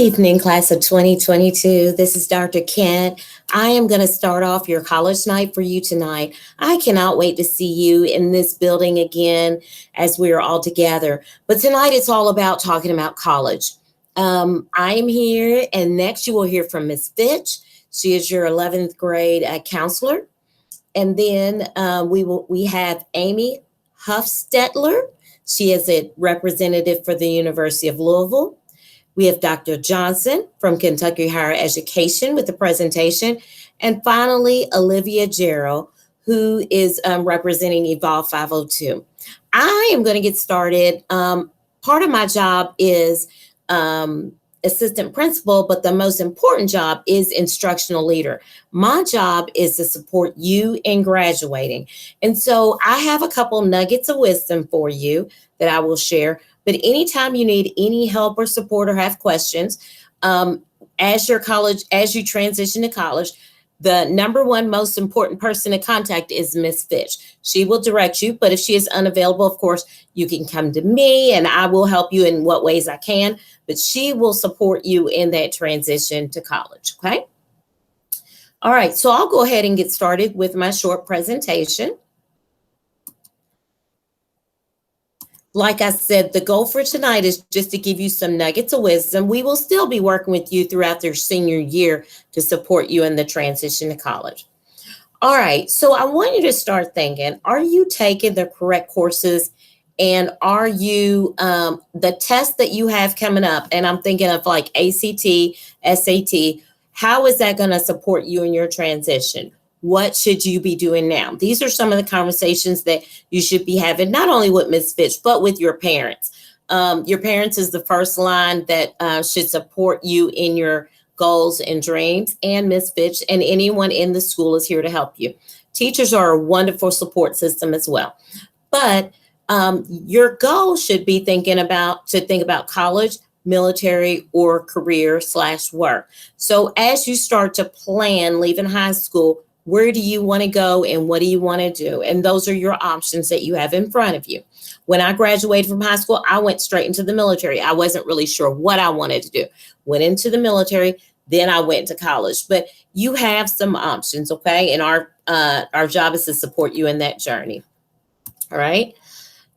evening, class of 2022. This is Dr. Kent. I am going to start off your college night for you tonight. I cannot wait to see you in this building again as we are all together. But tonight it's all about talking about college. I am here, and next you will hear from Miss Fitch. She is your 11th grade counselor. And then we have Amy Huffstetler. She is a representative for the University of Louisville. We have Dr. Johnson from Kentucky Higher Education with the presentation. And finally, Olivia Gerald, who is representing Evolve 502. I am going to get started. Part of my job is assistant principal, but the most important job is instructional leader. My job is to support you in graduating. And so I have a couple nuggets of wisdom for you that I will share. But anytime you need any help or support or have questions, as you transition to college, the number one most important person to contact is Miss Fitch. She will direct you, but if she is unavailable, of course, you can come to me and I will help you in what ways I can, but she will support you in that transition to college, okay? All right, so I'll go ahead and get started with my short presentation. Like I said, the goal for tonight is just to give you some nuggets of wisdom. We will still be working with you throughout your senior year to support you in the transition to college. All right, so I want you to start thinking, are you taking the correct courses? And are you, the tests that you have coming up, and I'm thinking of like ACT, SAT, how is that going to support you in your transition? What should you be doing now? These are some of the conversations that you should be having, not only with Ms. Fitch, but with your parents. Your parents is the first line that should support you in your goals and dreams, and Ms. Fitch and anyone in the school is here to help you. Teachers are a wonderful support system as well. But your goal should be think about college, military, or career/work. So as you start to plan leaving high school, where do you want to go and what do you want to do? And those are your options that you have in front of you. When I graduated from high school, I went straight into the military. I wasn't really sure what I wanted to do. Went into the military, then I went to college. But you have some options, okay? And our job is to support you in that journey. All right?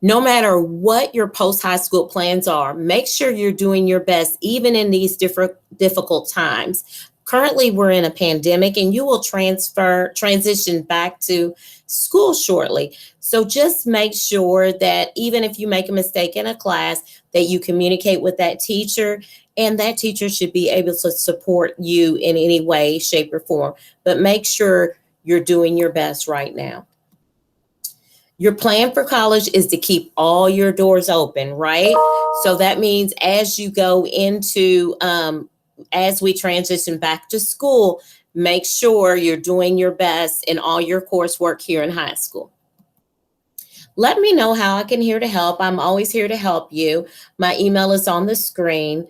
No matter what your post-high school plans are, make sure you're doing your best, even in these difficult times. Currently, we're in a pandemic and you will transition back to school shortly. So just make sure that even if you make a mistake in a class, that you communicate with that teacher, and that teacher should be able to support you in any way, shape, or form. But make sure you're doing your best right now. Your plan for college is to keep all your doors open, right? So that means as you go into as we transition back to school, make sure you're doing your best in all your coursework here in high school. Let me know how I can here to help. I'm always here to help you. My email is on the screen.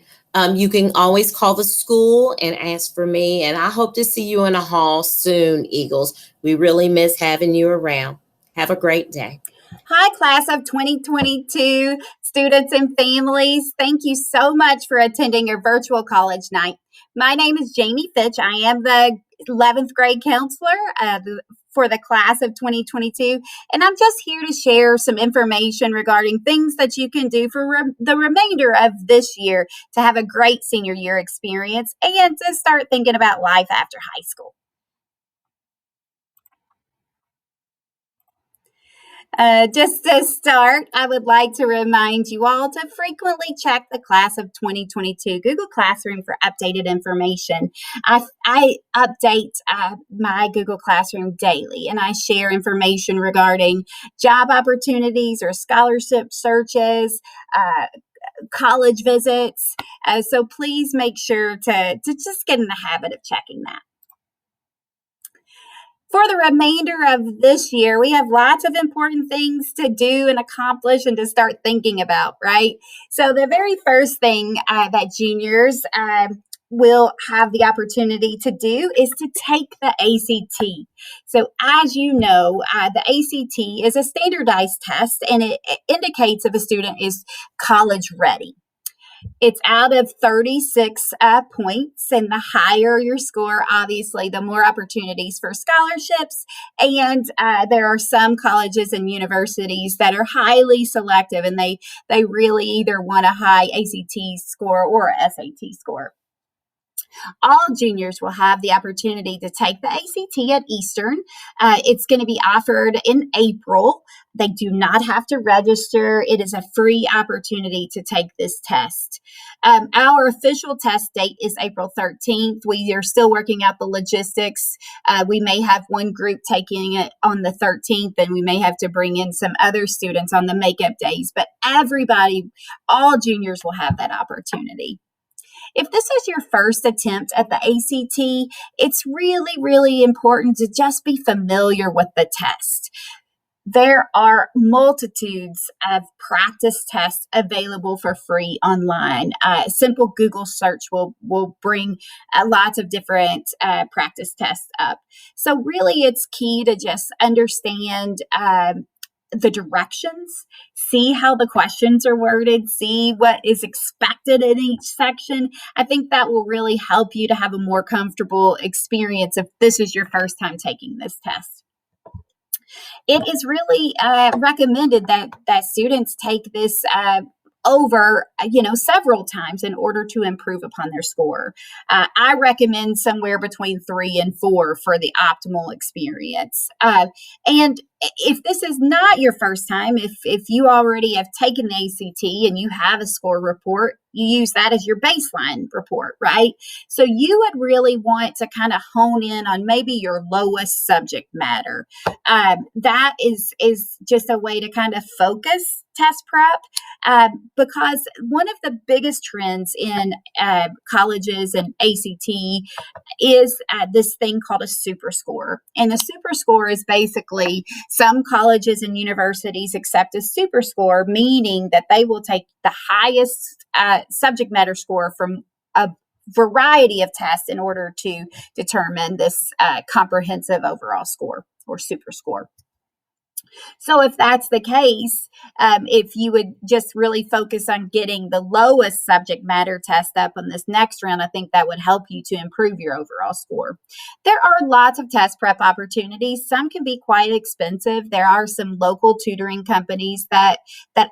You can always call the school and ask for me, and I hope to see you in a hall soon, Eagles. We really miss having you around. Have a great day. Hi, class of 2022, students and families. Thank you so much for attending your virtual college night. My name is Jamie Fitch. I am the 11th grade counselor for the class of 2022, and I'm just here to share some information regarding things that you can do for the remainder of this year to have a great senior year experience and to start thinking about life after high school. Just to start, I would like to remind you all to frequently check the class of 2022 Google Classroom for updated information. I update my Google Classroom daily, and I share information regarding job opportunities or scholarship searches, college visits. So please make sure to just get in the habit of checking that. For the remainder of this year, we have lots of important things to do and accomplish and to start thinking about, right? So the very first thing that juniors will have the opportunity to do is to take the ACT. So as you know, the ACT is a standardized test, and it indicates if a student is college ready. It's out of 36 points, and the higher your score, obviously, the more opportunities for scholarships. And there are some colleges and universities that are highly selective, and they really either want a high ACT score or a SAT score. All juniors will have the opportunity to take the ACT at Eastern. It's going to be offered in April. They do not have to register. It is a free opportunity to take this test. Our official test date is April 13th. We are still working out the logistics. We may have one group taking it on the 13th, and we may have to bring in some other students on the makeup days. But everybody, all juniors will have that opportunity. If this is your first attempt at the ACT, it's really, really important to just be familiar with the test. There are multitudes of practice tests available for free online. Simple Google search will bring lots of different practice tests up. So really, it's key to just understand the directions, see how the questions are worded, see what is expected in each section. I think that will really help you to have a more comfortable experience if this is your first time taking this test. It is really recommended that students take this over, several times in order to improve upon their score. I recommend somewhere between 3 and 4 for the optimal experience. And if this is not your first time, if you already have taken the ACT and you have a score report, you use that as your baseline report, right? So you would really want to kind of hone in on maybe your lowest subject matter. That is just a way to kind of focus test prep, because one of the biggest trends in colleges and ACT is this thing called a super score. And the super score is basically some colleges and universities accept a super score, meaning that they will take the highest subject matter score from a variety of tests in order to determine this comprehensive overall score or super score. So if that's the case, if you would just really focus on getting the lowest subject matter test up on this next round, I think that would help you to improve your overall score. There are lots of test prep opportunities. Some can be quite expensive. There are some local tutoring companies that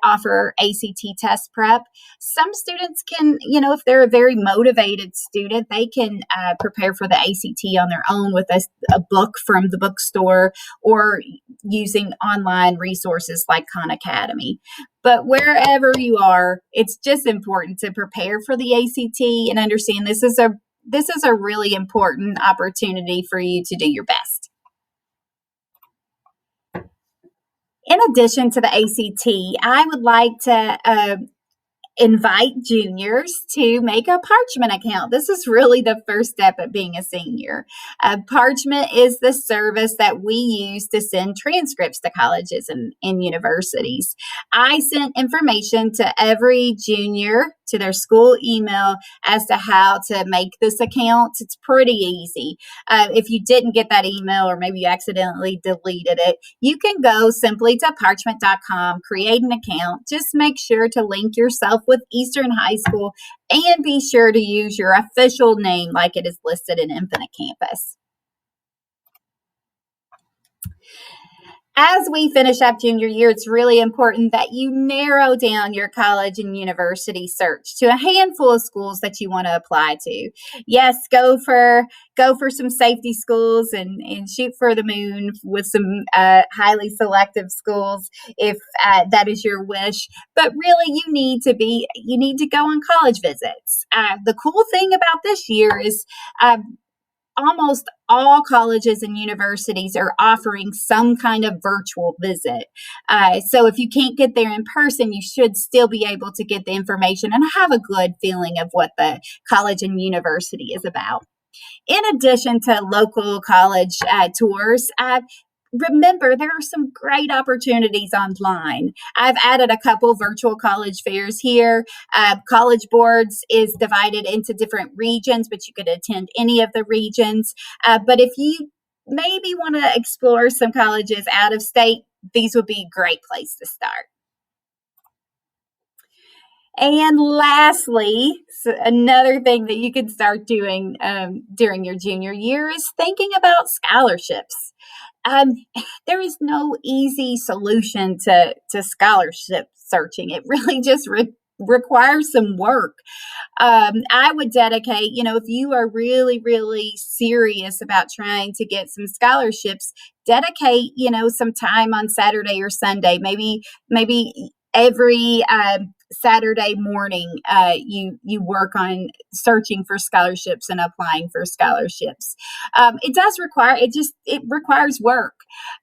offer ACT test prep. Some students can, if they're a very motivated student, they can prepare for the ACT on their own with a book from the bookstore or using online resources like Khan Academy. But wherever you are, it's just important to prepare for the ACT and understand this is a really important opportunity for you to do your best. In addition to the ACT, I would like to invite juniors to make a Parchment account. This is really the first step of being a senior. Parchment is the service that we use to send transcripts to colleges and universities. I sent information to every junior to their school email as to how to make this account. It's pretty easy. If you didn't get that email or maybe you accidentally deleted it, you can go simply to parchment.com, create an account. Just make sure to link yourself with Eastern High School and be sure to use your official name like it is listed in Infinite Campus. As we finish up junior year, it's really important that you narrow down your college and university search to a handful of schools that you want to apply to. Yes, go for some safety schools and shoot for the moon with some highly selective schools if that is your wish. But really, you need to go on college visits. The cool thing about this year is almost all colleges and universities are offering some kind of virtual visit. So if you can't get there in person, you should still be able to get the information and have a good feeling of what the college and university is about. In addition to local college tours, remember, there are some great opportunities online. I've added a couple virtual college fairs here. College Boards is divided into different regions, but you could attend any of the regions. But if you maybe want to explore some colleges out of state, these would be a great place to start. And lastly, another thing that you can start doing during your junior year is thinking about scholarships. Um, there is no easy solution to scholarship searching. It really just requires some work. I would dedicate, if you are really, really serious about trying to get some scholarships, dedicate, some time on Saturday or Sunday, maybe every Saturday morning, you work on searching for scholarships and applying for scholarships. It requires work.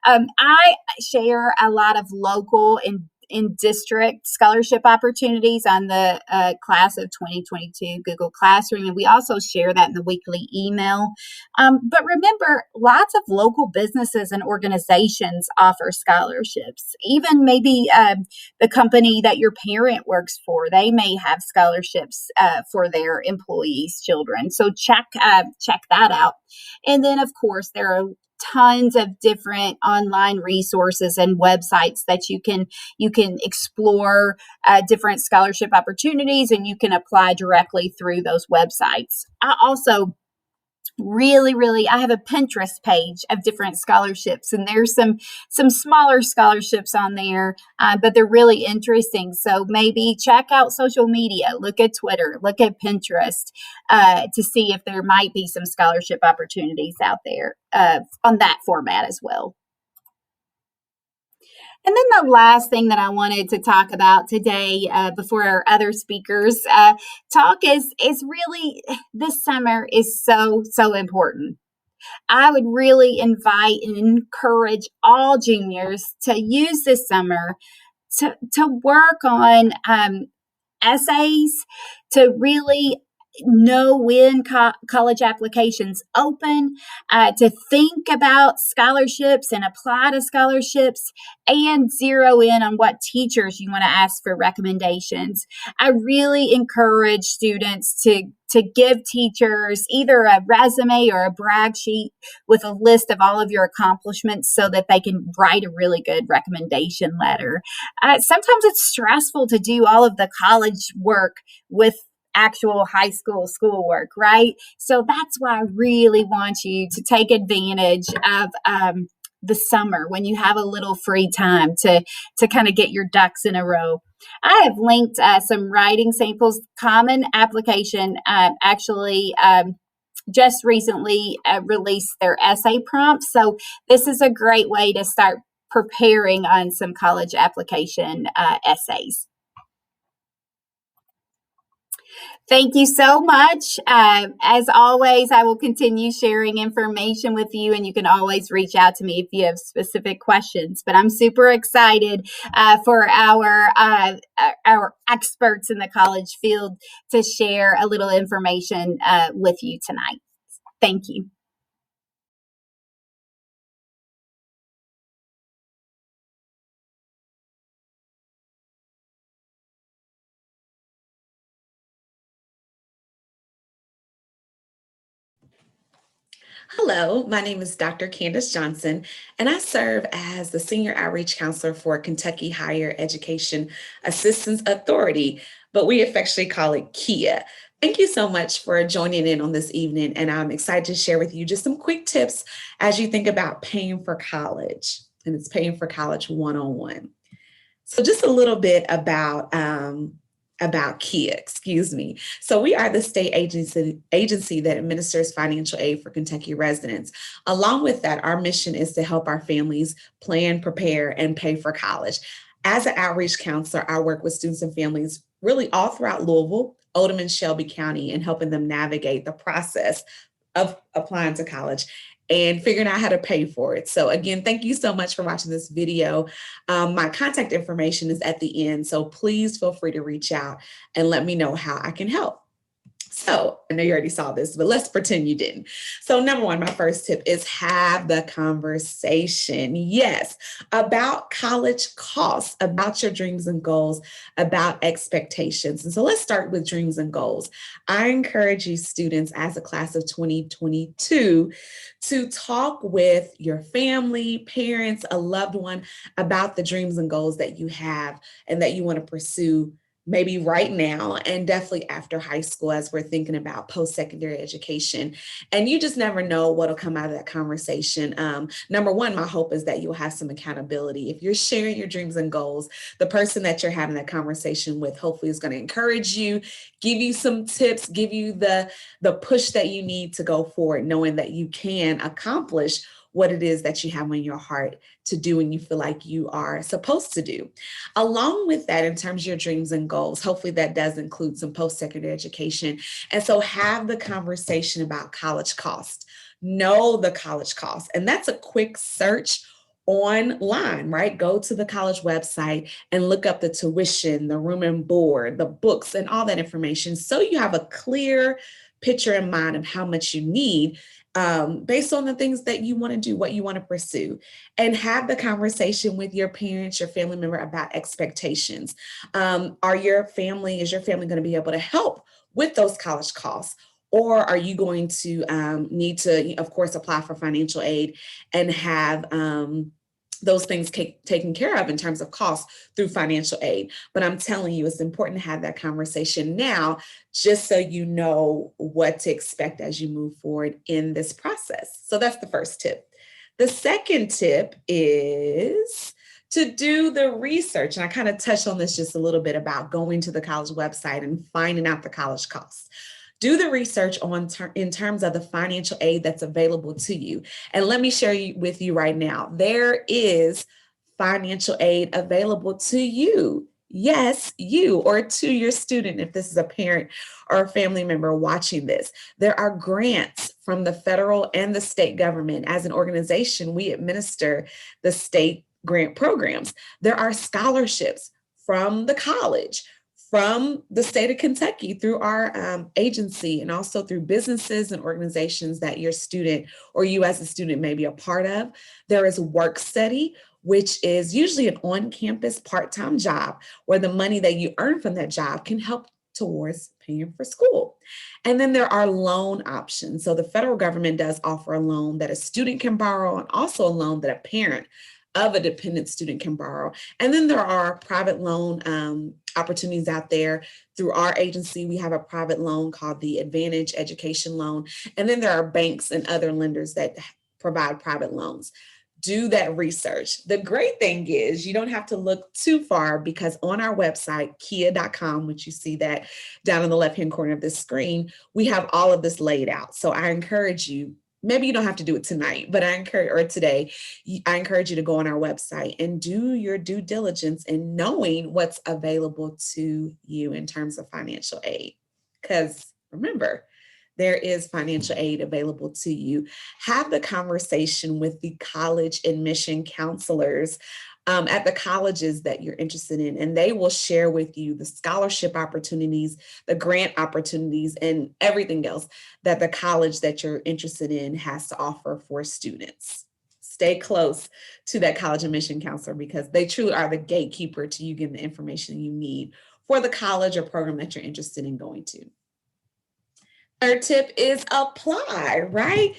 I share a lot of local and in district scholarship opportunities on the class of 2022 Google Classroom. And we also share that in the weekly email. But remember, lots of local businesses and organizations offer scholarships. Even maybe the company that your parent works for, they may have scholarships for their employees' children. So check that out. And then, of course, there are tons of different online resources and websites that you can explore different scholarship opportunities, and you can apply directly through those websites. I also I have a Pinterest page of different scholarships, and there's some smaller scholarships on there, but they're really interesting. So maybe check out social media, look at Twitter, look at Pinterest, to see if there might be some scholarship opportunities out there on that format as well. And then the last thing that I wanted to talk about today, before our other speakers talk, is really, this summer is so important. I would really invite and encourage all juniors to use this summer to work on essays, to really know when college applications open, to think about scholarships and apply to scholarships, and zero in on what teachers you want to ask for recommendations. I really encourage students to give teachers either a resume or a brag sheet with a list of all of your accomplishments so that they can write a really good recommendation letter. Sometimes it's stressful to do all of the college work with actual high school schoolwork, right? So that's why I really want you to take advantage of the summer when you have a little free time to kind of get your ducks in a row. I have linked some writing samples. Common Application actually just recently released their essay prompts. So this is a great way to start preparing on some college application essays. Thank you so much. As always, I will continue sharing information with you, and you can always reach out to me if you have specific questions. But I'm super excited for our experts in the college field to share a little information with you tonight. Thank you. Hello, my name is Dr. Candace Johnson, and I serve as the Senior Outreach Counselor for Kentucky Higher Education Assistance Authority, but we affectionately call it KIA. Thank you so much for joining in on this evening, and I'm excited to share with you just some quick tips as you think about paying for college, and it's paying for college one-on-one. So just a little bit about KIA, excuse me. So we are the state agency that administers financial aid for Kentucky residents. Along with that, our mission is to help our families plan, prepare, and pay for college. As an outreach counselor, I work with students and families really all throughout Louisville, Oldham, and Shelby County, and helping them navigate the process of applying to college and figuring out how to pay for it. So again, thank you so much for watching this video. My contact information is at the end, so please feel free to reach out and let me know how I can help. So I know you already saw this, but let's pretend you didn't. So number one, my first tip is have the conversation. Yes, about college costs, about your dreams and goals, about expectations. And so let's start with dreams and goals. I encourage you students as a class of 2022 to talk with your family, parents, a loved one about the dreams and goals that you have and that you want to pursue maybe right now, and definitely after high school as we're thinking about post-secondary education. And you just never know what'll come out of that conversation. Number one, my hope is that you'll have some accountability. If you're sharing your dreams and goals, the person that you're having that conversation with hopefully is going to encourage you, give you some tips, give you the push that you need to go forward, knowing that you can accomplish what it is that you have in your heart to do and you feel like you are supposed to do. Along with that, in terms of your dreams and goals, hopefully that does include some post-secondary education. And so have the conversation about college cost. Know the college cost. And that's a quick search online, right? Go to the college website and look up the tuition, the room and board, the books, and all that information. So you have a clear picture in mind of how much you need based on the things that you want to do, what you want to pursue, and have the conversation with your parents, your family member about expectations. Is your family going to be able to help with those college costs? Or are you going to need to, of course, apply for financial aid and have those things taken care of in terms of costs through financial aid? But I'm telling you, it's important to have that conversation now, just so you know what to expect as you move forward in this process. So that's the first tip. The second tip is to do the research. And I kind of touched on this just a little bit about going to the college website and finding out the college costs. Do the research in terms of the financial aid that's available to you. And let me share with you right now, there is financial aid available to you. Yes, you, or to your student, if this is a parent or a family member watching this. There are grants from the federal and the state government. As an organization, we administer the state grant programs. There are scholarships from the college, from the state of Kentucky, through our agency, and also through businesses and organizations that your student or you as a student may be a part of. There is work study, which is usually an on-campus part-time job where the money that you earn from that job can help towards paying for school. And then there are loan options. So the federal government does offer a loan that a student can borrow, and also a loan that a parent of a dependent student can borrow. And then there are private loan opportunities out there. Through our agency, we have a private loan called the Advantage Education Loan. And then there are banks and other lenders that provide private loans. Do that research. The great thing is you don't have to look too far, because on our website, kia.com, which you see that down in the left-hand corner of this screen, we have all of this laid out. So I encourage you, maybe you don't have to do it tonight, but I encourage you to go on our website and do your due diligence in knowing what's available to you in terms of financial aid. Because remember, there is financial aid available to you. Have the conversation with the college admission counselors at the colleges that you're interested in, and they will share with you the scholarship opportunities, the grant opportunities, and everything else that the college that you're interested in has to offer for students. Stay close to that college admission counselor, because they truly are the gatekeeper to you getting the information you need for the college or program that you're interested in going to. Third tip is apply, right?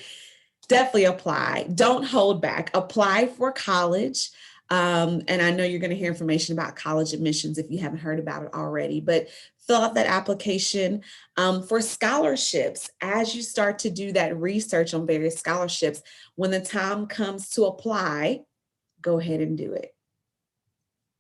Definitely apply. Don't hold back. Apply for college. And I know you're going to hear information about college admissions if you haven't heard about it already, but fill out that application for scholarships. As you start to do that research on various scholarships, when the time comes to apply, go ahead and do it.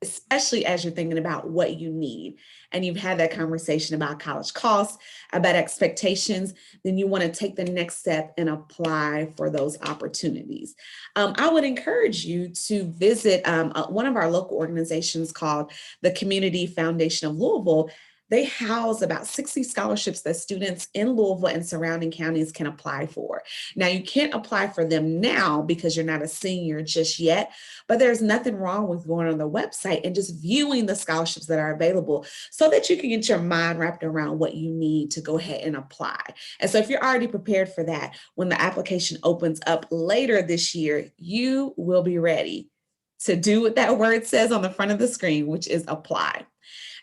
Especially as you're thinking about what you need and you've had that conversation about college costs, about expectations, then you want to take the next step and apply for those opportunities. I would encourage you to visit one of our local organizations called the Community Foundation of Louisville. They house about 60 scholarships that students in Louisville and surrounding counties can apply for. Now, you can't apply for them now because you're not a senior just yet, but there's nothing wrong with going on the website and just viewing the scholarships that are available so that you can get your mind wrapped around what you need to go ahead and apply. And so if you're already prepared for that, when the application opens up later this year, you will be ready to do what that word says on the front of the screen, which is apply.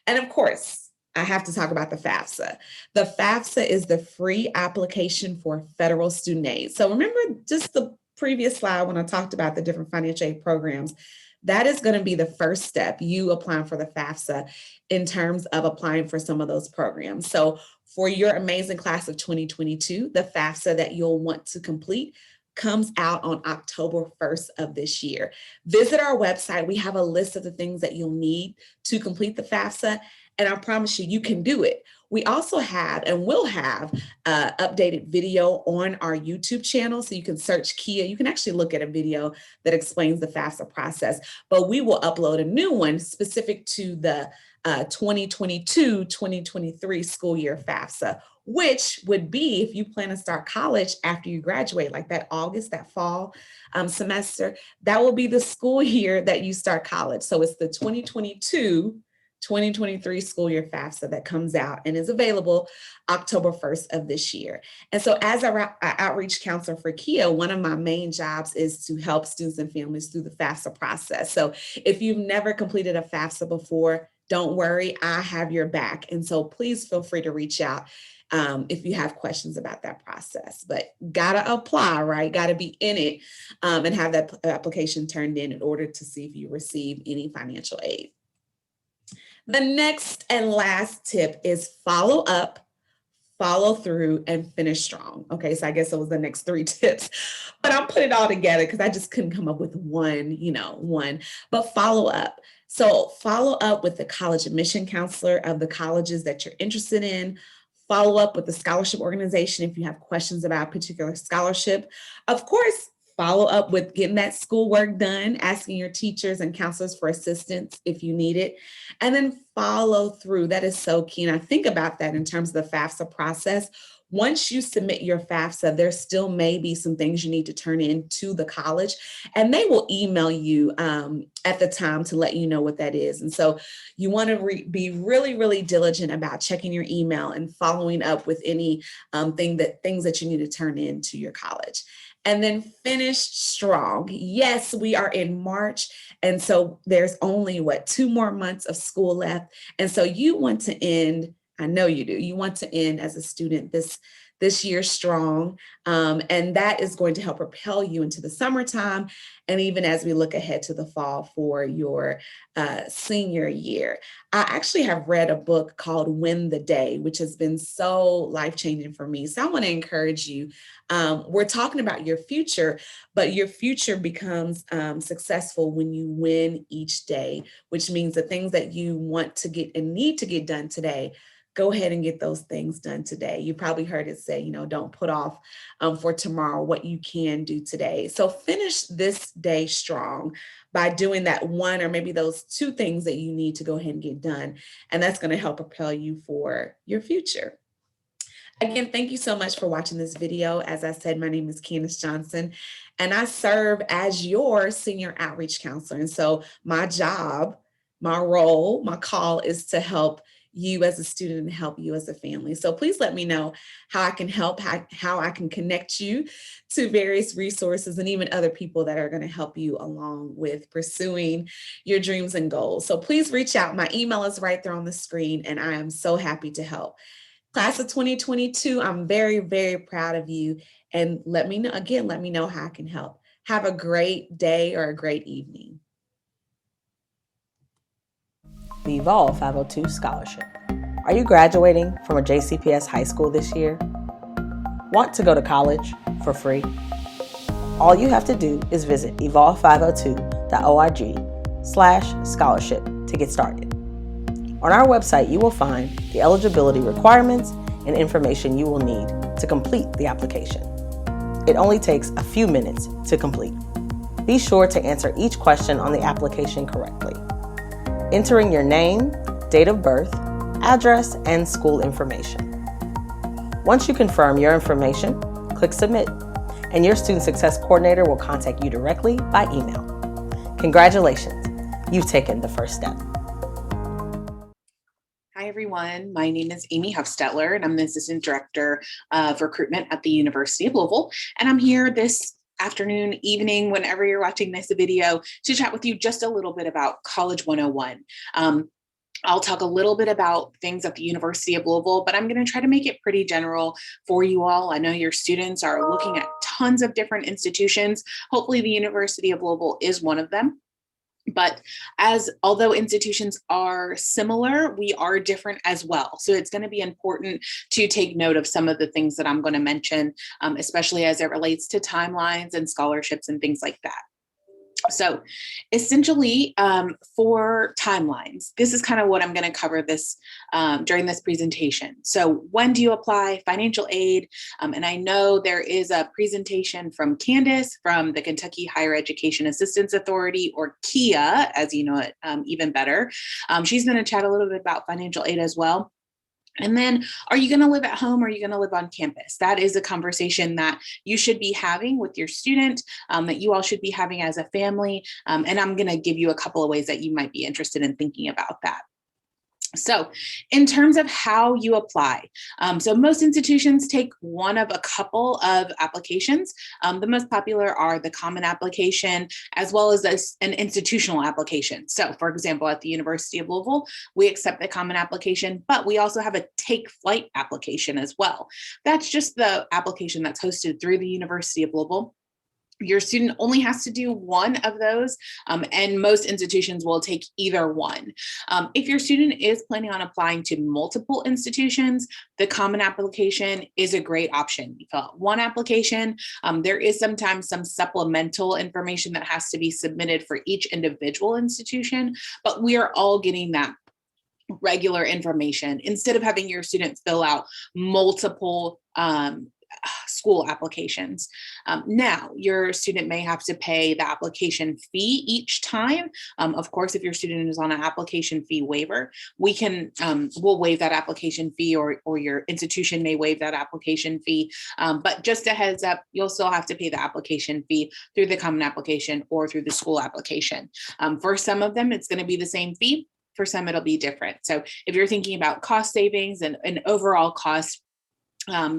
And of course, I have to talk about the FAFSA. The FAFSA is the free application for federal student aid. So remember just the previous slide when I talked about the different financial aid programs. that is going to be the first step, you applying for the FAFSA in terms of applying for some of those programs. So for your amazing class of 2022, the FAFSA that you'll want to complete comes out on October 1st of this year. Visit our website. We have a list of the things that you'll need to complete the FAFSA, and I promise you, you can do it. We also have and will have updated video on our YouTube channel. So you can search Kia. You can actually look at a video that explains the FAFSA process, but we will upload a new one specific to the 2022-2023 school year FAFSA, which would be if you plan to start college after you graduate, like that August, that fall semester, that will be the school year that you start college. So it's the 2022-2023 school year FAFSA that comes out and is available October 1st of this year. And so as an outreach counselor for Kia, one of my main jobs is to help students and families through the FAFSA process. So if you've never completed a FAFSA before, don't worry, I have your back. And so please feel free to reach out if you have questions about that process, but gotta apply, right? Gotta be in it and have that application turned in order to see if you receive any financial aid. The next and last tip is follow up, follow through, and finish strong. Okay, so I guess it was the next 3 tips, but I'll put it all together because I just couldn't come up with one, but follow up. So follow up with the college admission counselor of the colleges that you're interested in. Follow up with the scholarship organization if you have questions about a particular scholarship. Of course, follow up with getting that schoolwork done, asking your teachers and counselors for assistance if you need it, and then follow through. That is so key. And I think about that in terms of the FAFSA process. Once you submit your FAFSA, there still may be some things you need to turn in to the college, and they will email you at the time to let you know what that is. And so you want to be really, really diligent about checking your email and following up with any things that you need to turn in to your college. And then finish strong. Yes, we are in March. And so there's only 2 more months of school left. And so you want to end, I know you do, you want to end as a student this year strong. And that is going to help propel you into the summertime. And even as we look ahead to the fall for your senior year. I actually have read a book called Win the Day, which has been so life-changing for me. So I want to encourage you. We're talking about your future, but your future becomes successful when you win each day, which means the things that you want to get and need to get done today, go ahead and get those things done today. You probably heard it say, don't put off for tomorrow what you can do today. So finish this day strong by doing that one or maybe those 2 things that you need to go ahead and get done. And that's going to help propel you for your future. Again, thank you so much for watching this video. As I said, my name is Candace Johnson, and I serve as your senior outreach counselor. And so my job, my role, my call is to help you as a student and help you as a family. So please let me know how I can help, how I can connect you to various resources and even other people that are going to help you along with pursuing your dreams and goals. So please reach out. My email is right there on the screen, and I am so happy to help. Class of 2022, I'm very, very proud of you. And let me know how I can help. Have a great day or a great evening. The Evolve 502 Scholarship. Are you graduating from a JCPS high school this year? Want to go to college for free? All you have to do is visit evolve502.org/scholarship to get started. On our website, you will find the eligibility requirements and information you will need to complete the application. It only takes a few minutes to complete. Be sure to answer each question on the application correctly, entering your name, date of birth, address, and school information. Once you confirm your information, click Submit, and your Student Success Coordinator will contact you directly by email. Congratulations, you've taken the first step. Hi, everyone. My name is Amy Huffstetler, and I'm the Assistant Director of Recruitment at the University of Louisville. And I'm here this afternoon, evening, whenever you're watching this video, to chat with you just a little bit about College 101. I'll talk a little bit about things at the University of Louisville, but I'm going to try to make it pretty general for you all. I know your students are looking at tons of different institutions. Hopefully the University of Louisville is one of them. But although institutions are similar, we are different as well. So it's going to be important to take note of some of the things that I'm going to mention, especially as it relates to timelines and scholarships and things like that. So essentially, for timelines, this is kind of what I'm going to cover this during this presentation. So when do you apply financial aid? And I know there is a presentation from Candace from the Kentucky Higher Education Assistance Authority, or KIA, as you know it even better. She's going to chat a little bit about financial aid as well. And then, are you going to live at home or are you going to live on campus? That is a conversation that you should be having with your student, that you all should be having as a family. And I'm going to give you a couple of ways that you might be interested in thinking about that. So in terms of how you apply, so most institutions take one of a couple of applications. The most popular are the common application, as well as an institutional application. So for example, at the University of Louisville, we accept the common application, but we also have a take flight application as well. That's just the application that's hosted through the University of Louisville. Your student only has to do one of those, and most institutions will take either one. If your student is planning on applying to multiple institutions, the common application is a great option. You fill out one application. There is sometimes some supplemental information that has to be submitted for each individual institution, but we are all getting that regular information instead of having your student fill out multiple school applications. Now, your student may have to pay the application fee each time. Of course, if your student is on an application fee waiver, we'll waive that application fee, or your institution may waive that application fee. But just a heads up, you'll still have to pay the application fee through the common application or through the school application. For some of them, it's going to be the same fee. For some, it'll be different. So if you're thinking about cost savings and overall cost,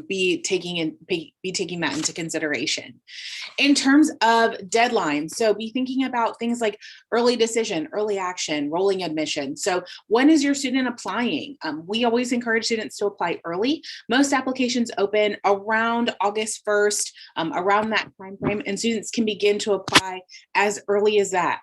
be taking that into consideration. In terms of deadlines, so be thinking about things like early decision, early action, rolling admission. So when is your student applying? We always encourage students to apply early. Most applications open around August 1st, around that time frame, and students can begin to apply as early as that.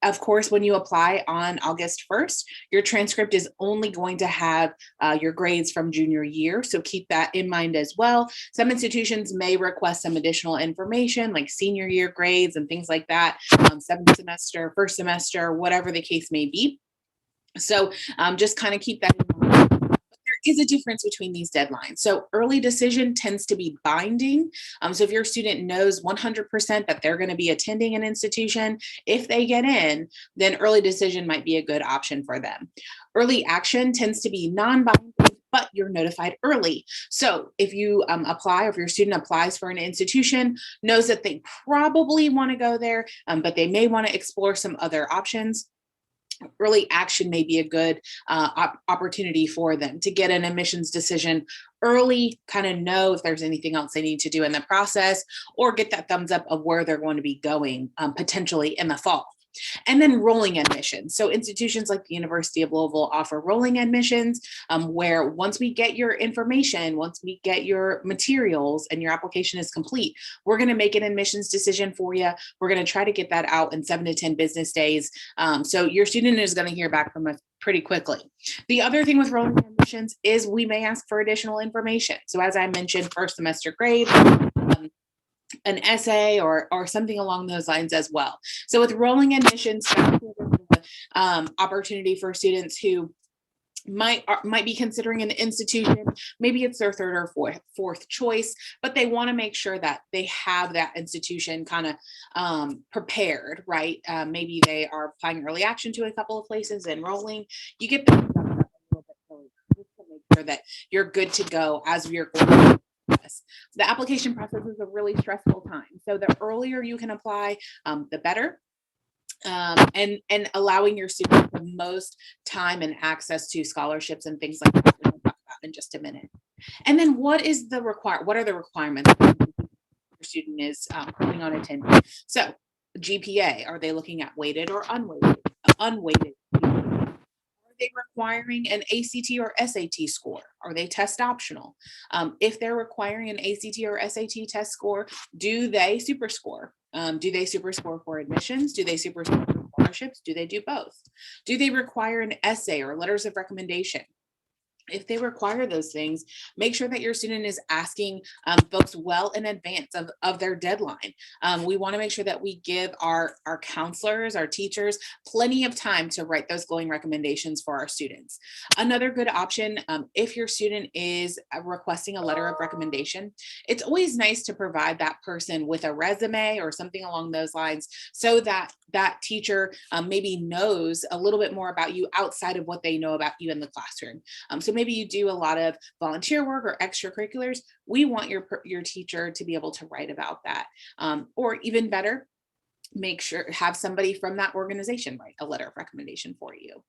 Of course, when you apply on August 1st, your transcript is only going to have your grades from junior year. So keep that in mind as well. Some institutions may request some additional information like senior year grades and things like that, seventh semester, first semester, whatever the case may be. So just kind of keep that in mind. Is a difference between these deadlines. So early decision tends to be binding. So if your student knows 100% that they're going to be attending an institution, if they get in, then early decision might be a good option for them. Early action tends to be non-binding, but you're notified early. So if you apply, or if your student applies for an institution, knows that they probably want to go there, but they may want to explore some other options, early action may be a good opportunity for them to get an admissions decision early, kind of know if there's anything else they need to do in the process, or get that thumbs up of where they're going to be going potentially in the fall. And then rolling admissions. So institutions like the University of Louisville offer rolling admissions, where once we get your information, once we get your materials and your application is complete, we're going to make an admissions decision for you. We're going to try to get that out in 7 to 10 business days. So your student is going to hear back from us pretty quickly. The other thing with rolling admissions is we may ask for additional information. So as I mentioned, first semester grade, an essay or something along those lines as well. So with rolling admissions, opportunity for students who might be considering an institution, maybe it's their third or fourth choice, but they want to make sure that they have that institution kind of prepared, right? Maybe they are applying early action to a couple of places, enrolling. You get them a little bit earlier just to make sure that you're good to go as you're going. The application process is a really stressful time. So the earlier you can apply, the better. And allowing your students the most time and access to scholarships and things like that, we'll talk about in just a minute. And then what are the requirements your student is planning on attending? So GPA, are they looking at weighted or unweighted? Are they requiring an ACT or SAT score? Are they test optional? If they're requiring an ACT or SAT test score, do they super score? Do they super score for admissions? Do they super score for scholarships? Do they do both? Do they require an essay or letters of recommendation? If they require those things, make sure that your student is asking folks well in advance of their deadline. We want to make sure that we give our counselors, our teachers, plenty of time to write those glowing recommendations for our students. Another good option, if your student is requesting a letter of recommendation, it's always nice to provide that person with a resume or something along those lines, so that that teacher maybe knows a little bit more about you outside of what they know about you in the classroom. So maybe you do a lot of volunteer work or extracurriculars. We want your teacher to be able to write about that. Or even better, make sure have somebody from that organization write a letter of recommendation for you.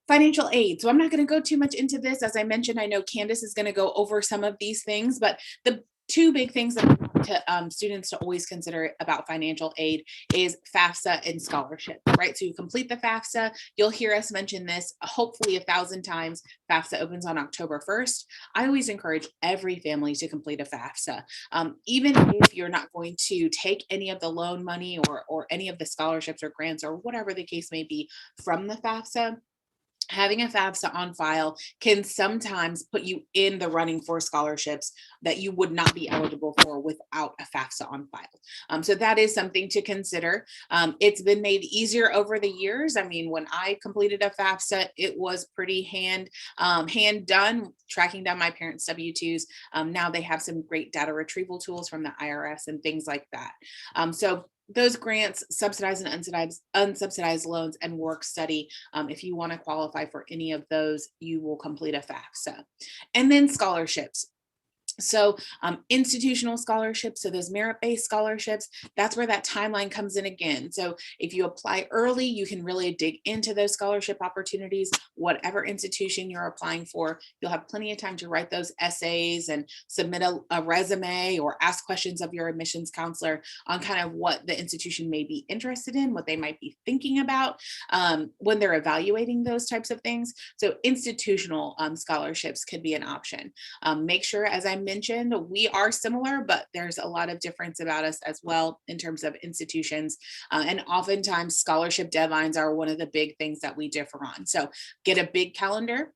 Financial aid. So I'm not going to go too much into this. As I mentioned, I know Candace is going to go over some of these things, but the two big things that I want to students to always consider about financial aid is FAFSA and scholarship, right? So you complete the FAFSA, you'll hear us mention this hopefully 1,000 times. FAFSA opens on October 1st. I always encourage every family to complete a FAFSA. Even if you're not going to take any of the loan money or any of the scholarships or grants or whatever the case may be from the FAFSA, having a FAFSA on file can sometimes put you in the running for scholarships that you would not be eligible for without a FAFSA on file. So that is something to consider. It's been made easier over the years. I mean, when I completed a FAFSA, it was pretty hand done, tracking down my parents' W-2s. Now they have some great data retrieval tools from the IRS and things like that. So those grants, subsidized and unsubsidized loans, and work study, if you want to qualify for any of those, you will complete a FAFSA. And then scholarships. So institutional scholarships, so those merit-based scholarships, that's where that timeline comes in again. So if you apply early, you can really dig into those scholarship opportunities. Whatever institution you're applying for, you'll have plenty of time to write those essays and submit a resume or ask questions of your admissions counselor on kind of what the institution may be interested in, what they might be thinking about when they're evaluating those types of things. So institutional scholarships could be an option. Make sure, as I mentioned, we are similar, but there's a lot of difference about us as well in terms of institutions. And oftentimes scholarship deadlines are one of the big things that we differ on. So get a big calendar,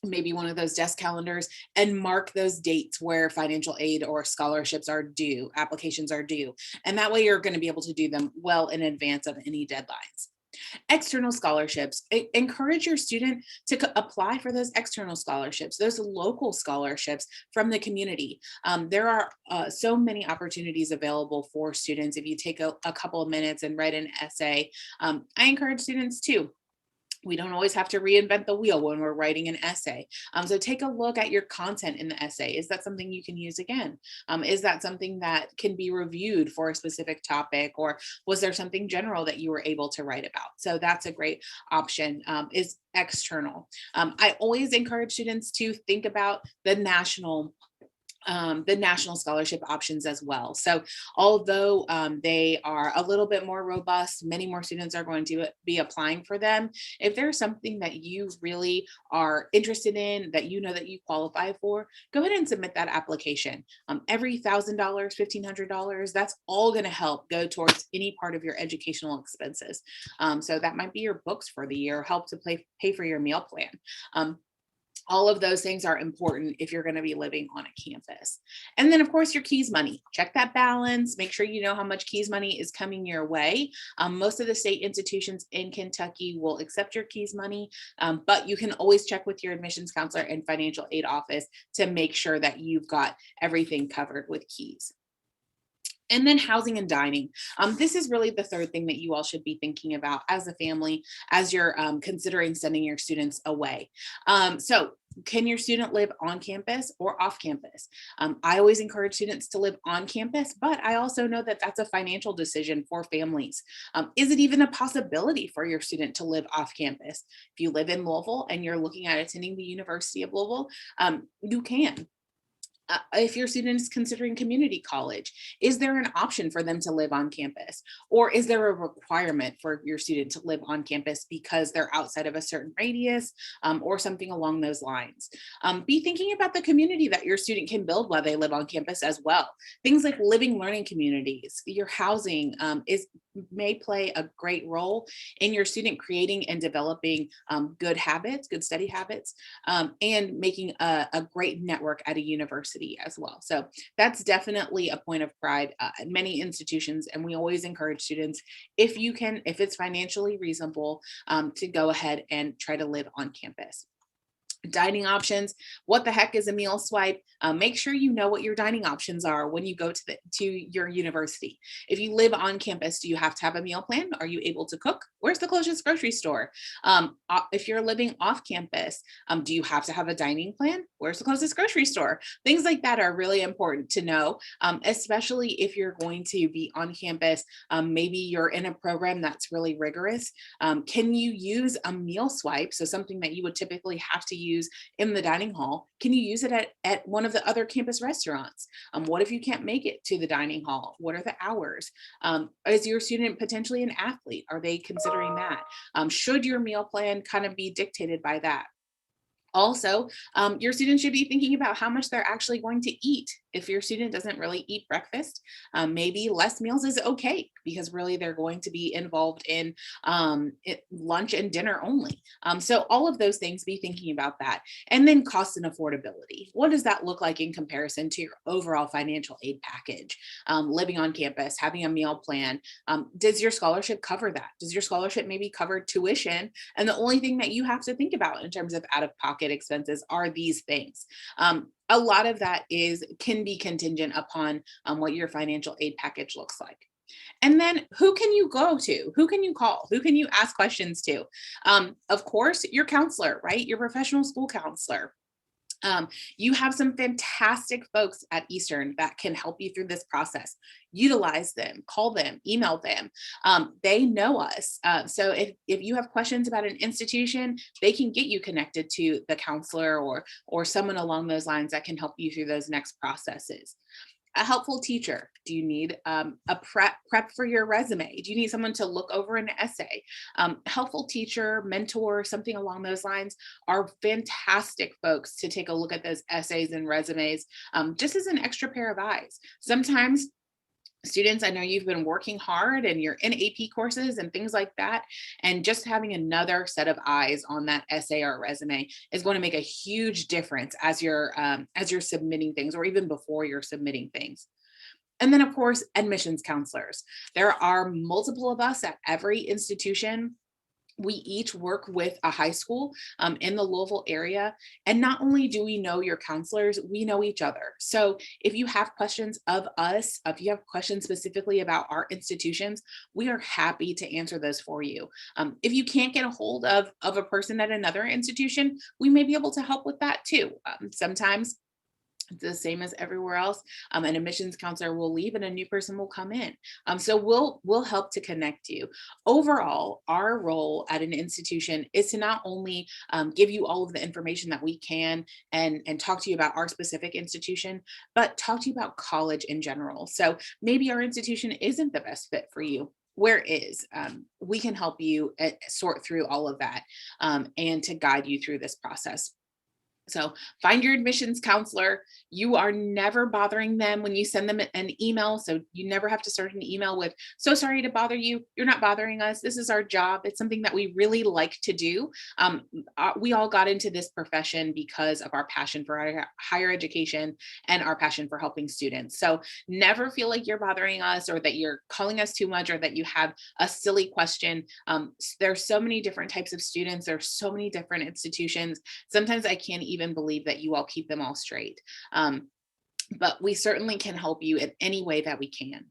maybe one of those desk calendars, and mark those dates where financial aid or scholarships are due, applications are due. And that way you're going to be able to do them well in advance of any deadlines. External scholarships. Encourage your student to apply for those external scholarships, those local scholarships from the community. There are so many opportunities available for students. If you take a couple of minutes and write an essay, I encourage students to. We don't always have to reinvent the wheel when we're writing an essay. So take a look at your content in the essay. Is that something you can use again? Is that something that can be reviewed for a specific topic? Or was there something general that you were able to write about? So that's a great option, is external. I always encourage students to think about the national scholarship options as well. So although they are a little bit more robust, many more students are going to be applying for them. If there's something that you really are interested in, that you know that you qualify for, go ahead and submit that application. Every $1,000, $1,500, that's all going to help go towards any part of your educational expenses. So that might be your books for the year, help to pay for your meal plan. All of those things are important if you're going to be living on a campus. And then, of course, your KEYS money. Check that balance. Make sure you know how much KEYS money is coming your way. Most of the state institutions in Kentucky will accept your KEYS money, but you can always check with your admissions counselor and financial aid office to make sure that you've got everything covered with KEYS. And then housing and dining. This is really the third thing that you all should be thinking about as a family, as you're considering sending your students away. So can your student live on campus or off campus? I always encourage students to live on campus, but I also know that that's a financial decision for families. Is it even a possibility for your student to live off campus? If you live in Louisville and you're looking at attending the University of Louisville, you can. If your student is considering community college, is there an option for them to live on campus? Or is there a requirement for your student to live on campus because they're outside of a certain radius or something along those lines? Be thinking about the community that your student can build while they live on campus as well. Things like living learning communities, your housing is may play a great role in your student creating and developing good habits, good study habits, and making a great network at a university as well. So that's definitely a point of pride at many institutions. And we always encourage students, if you can, if it's financially reasonable, to go ahead and try to live on campus. Dining options. What the heck is a meal swipe? Make sure you know what your dining options are when you go to your university. If you live on campus, do you have to have a meal plan? Are you able to cook? Where's the closest grocery store? If you're living off campus, do you have to have a dining plan? Where's the closest grocery store? Things like that are really important to know, especially if you're going to be on campus. Maybe you're in a program that's really rigorous. Can you use a meal swipe? So something that you would typically have to use in the dining hall, can you use it at one of the other campus restaurants? What if you can't make it to the dining hall? What are the hours? Is your student potentially an athlete? Are they considering that? Should your meal plan kind of be dictated by that? Also, your students should be thinking about how much they're actually going to eat. If your student doesn't really eat breakfast, maybe less meals is okay, because really they're going to be involved in lunch and dinner only. So all of those things, be thinking about that. And then cost and affordability. What does that look like in comparison to your overall financial aid package? Living on campus, having a meal plan. Does your scholarship cover that? Does your scholarship maybe cover tuition? And the only thing that you have to think about in terms of out-of-pocket expenses are these things. A lot of that can be contingent upon what your financial aid package looks like. And then who can you go to? Who can you call? Who can you ask questions to? Of course, your counselor, right? Your professional school counselor. You have some fantastic folks at Eastern that can help you through this process. Utilize them, call them, email them. They know us. So if you have questions about an institution, they can get you connected to the counselor or someone along those lines that can help you through those next processes. A helpful teacher. Do you need a prep for your resume? Do you need someone to look over an essay? Helpful teacher, mentor, something along those lines are fantastic folks to take a look at those essays and resumes, just as an extra pair of eyes. Sometimes students, I know you've been working hard and you're in AP courses and things like that. And just having another set of eyes on that essay or resume is going to make a huge difference as you're submitting things, or even before you're submitting things. And then, of course, admissions counselors. There are multiple of us at every institution. We each work with a high school in the Louisville area. And not only do we know your counselors, we know each other. So if you have questions of us, if you have questions specifically about our institutions, we are happy to answer those for you. If you can't get a hold of a person at another institution, we may be able to help with that too. Sometimes it's the same as everywhere else. An admissions counselor will leave and a new person will come in. So we'll help to connect you. Overall, our role at an institution is to not only give you all of the information that we can and talk to you about our specific institution, but talk to you about college in general. So maybe our institution isn't the best fit for you. Where is? We can help you sort through all of that and to guide you through this process. So find your admissions counselor. You are never bothering them when you send them an email. So you never have to start an email with, "So sorry to bother you. You're not bothering us. This is our job." It's something that we really like to do. We all got into this profession because of our passion for higher education and our passion for helping students. So never feel like you're bothering us or that you're calling us too much or that you have a silly question. There's so many different types of students. There's so many different institutions. Sometimes I can't even believe that you all keep them all straight. But we certainly can help you in any way that we can.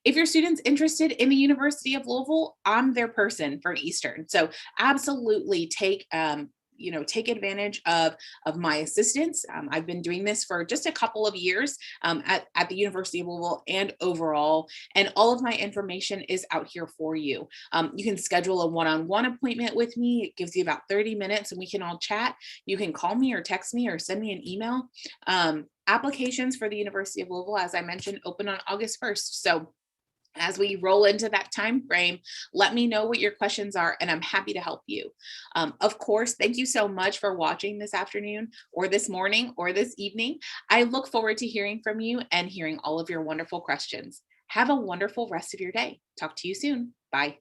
If your student's interested in the University of Louisville, I'm their person for Eastern. So absolutely take advantage of my assistance. I've been doing this for just a couple of years at the University of Louisville and overall, and all of my information is out here for you. You can schedule a one-on-one appointment with me. It gives you about 30 minutes and we can all chat. You can call me or text me or send me an email. Applications for the University of Louisville, as I mentioned, open on August 1st. So as we roll into that time frame, let me know what your questions are, and I'm happy to help you. Of course, thank you so much for watching this afternoon or this morning or this evening. I look forward to hearing from you and hearing all of your wonderful questions. Have a wonderful rest of your day. Talk to you soon. Bye.